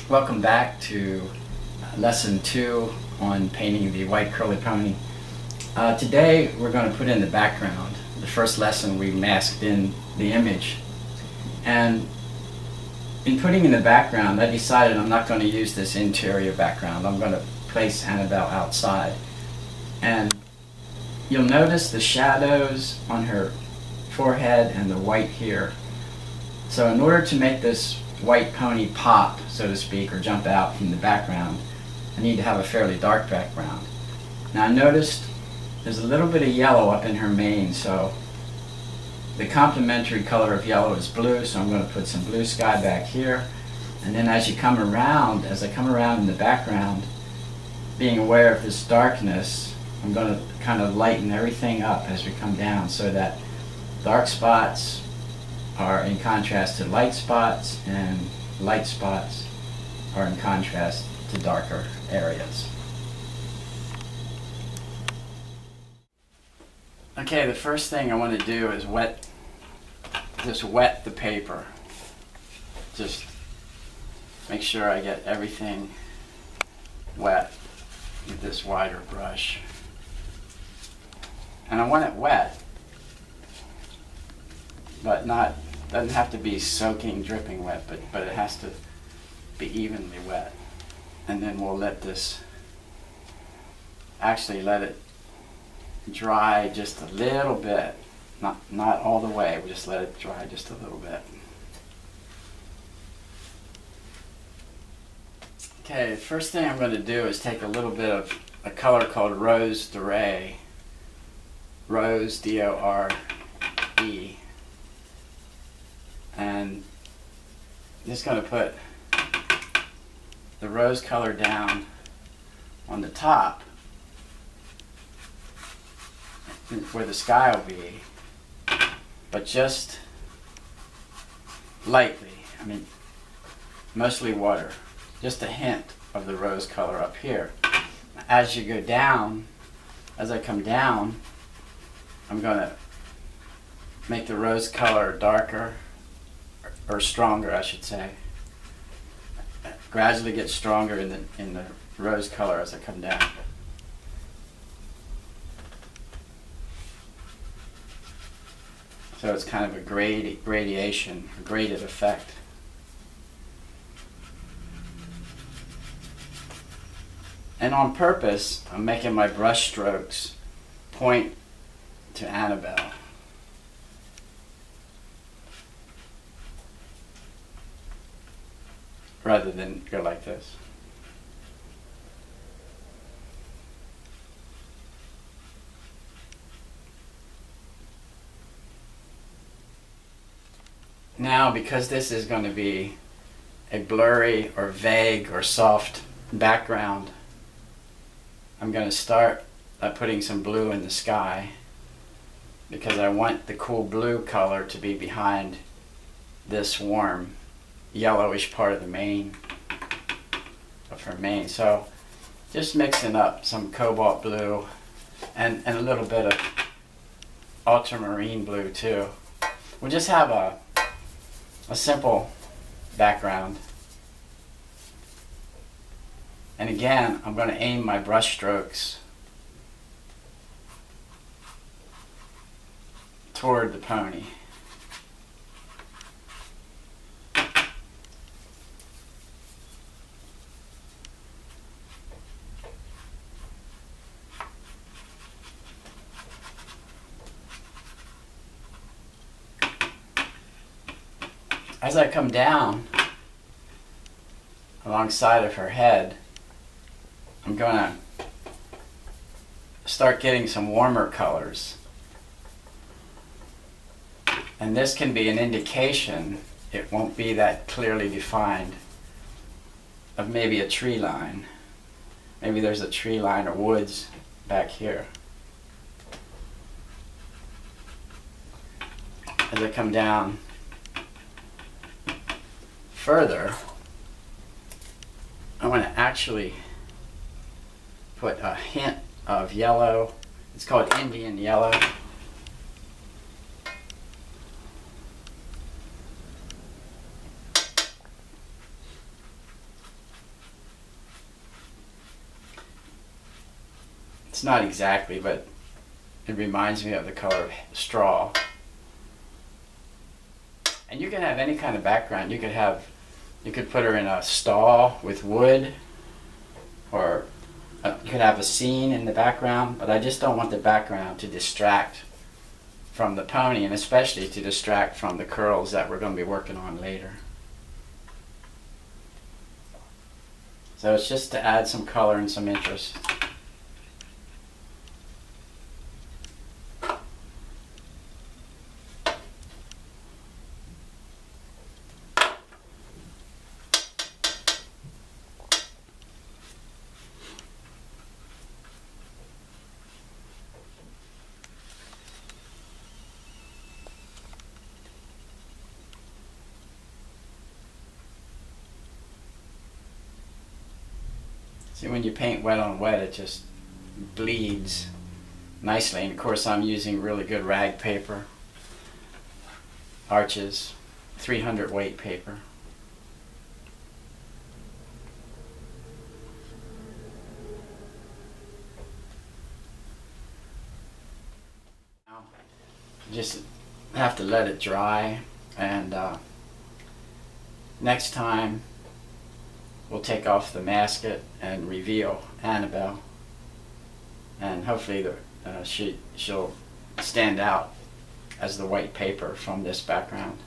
Welcome back to lesson 2 on painting the white curly pony. Today we're going to put in the background. The first lesson we masked in the image, and in putting in the background I decided I'm not going to use this interior background. I'm going to place Annabelle outside, and you'll notice the shadows on her forehead and the white here. So in order to make this white pony pop, so to speak, or jump out from the background, I need to have a fairly dark background. Now I noticed there's a little bit of yellow up in her mane, so the complementary color of yellow is blue, so I'm going to put some blue sky back here. And then as I come around in the background, being aware of this darkness, I'm going to kind of lighten everything up as we come down so that dark spots are in contrast to light spots, and light spots are in contrast to darker areas. Okay, the first thing I want to do is just wet the paper. Just make sure I get everything wet with this wider brush. And I want it wet, but doesn't have to be soaking, dripping wet, but it has to be evenly wet. And then we'll let it dry just a little bit, not all the way, we'll just let it dry just a little bit. Okay, the first thing I'm going to do is take a little bit of a color called Rose Doré, Rose, D-O-R-E, and I'm just going to put the rose color down on the top where the sky will be, but just lightly. I mean, mostly water, just a hint of the rose color up here. As you go down, as I come down, I'm going to make the rose color darker, or stronger I should say. Gradually get stronger in the rose color as I come down. So it's kind of a gradation, a graded effect. And on purpose, I'm making my brush strokes point to Annabelle. Rather than go like this. Now, because this is going to be a blurry or vague or soft background, I'm going to start by putting some blue in the sky, because I want the cool blue color to be behind this warm yellowish part of the mane of her mane. So just mixing up some cobalt blue and a little bit of ultramarine blue too. We'll just have a simple background. And again, I'm going to aim my brush strokes toward the pony. As I come down alongside of her head, I'm going to start getting some warmer colors. And this can be an indication, it won't be that clearly defined, of maybe a tree line. Maybe there's a tree line or woods back here. As I come down further, I want to actually put a hint of yellow. It's called Indian yellow. It's not exactly, but it reminds me of the color of straw. And you can have any kind of background. You could put her in a stall with wood, or you could have a scene in the background, but I just don't want the background to distract from the pony, and especially to distract from the curls that we're going to be working on later. So it's just to add some color and some interest. See, when you paint wet on wet, it just bleeds nicely. And of course, I'm using really good rag paper, Arches 300 weight paper. Now, just have to let it dry, and next time we'll take off the masket and reveal Annabelle, and hopefully she'll stand out as the white paper from this background.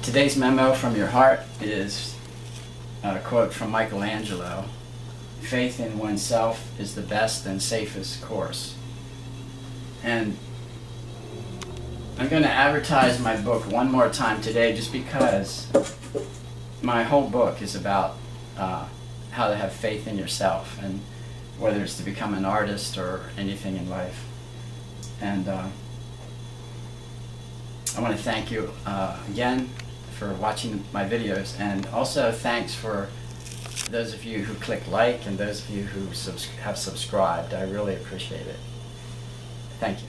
Today's memo from your heart is a quote from Michelangelo: "Faith in oneself is the best and safest course." And I'm going to advertise my book one more time today, just because my whole book is about how to have faith in yourself, and whether it's to become an artist or anything in life. And I want to thank you again for watching my videos, and also thanks for those of you who click like and those of you who have subscribed. I really appreciate it. Thank you.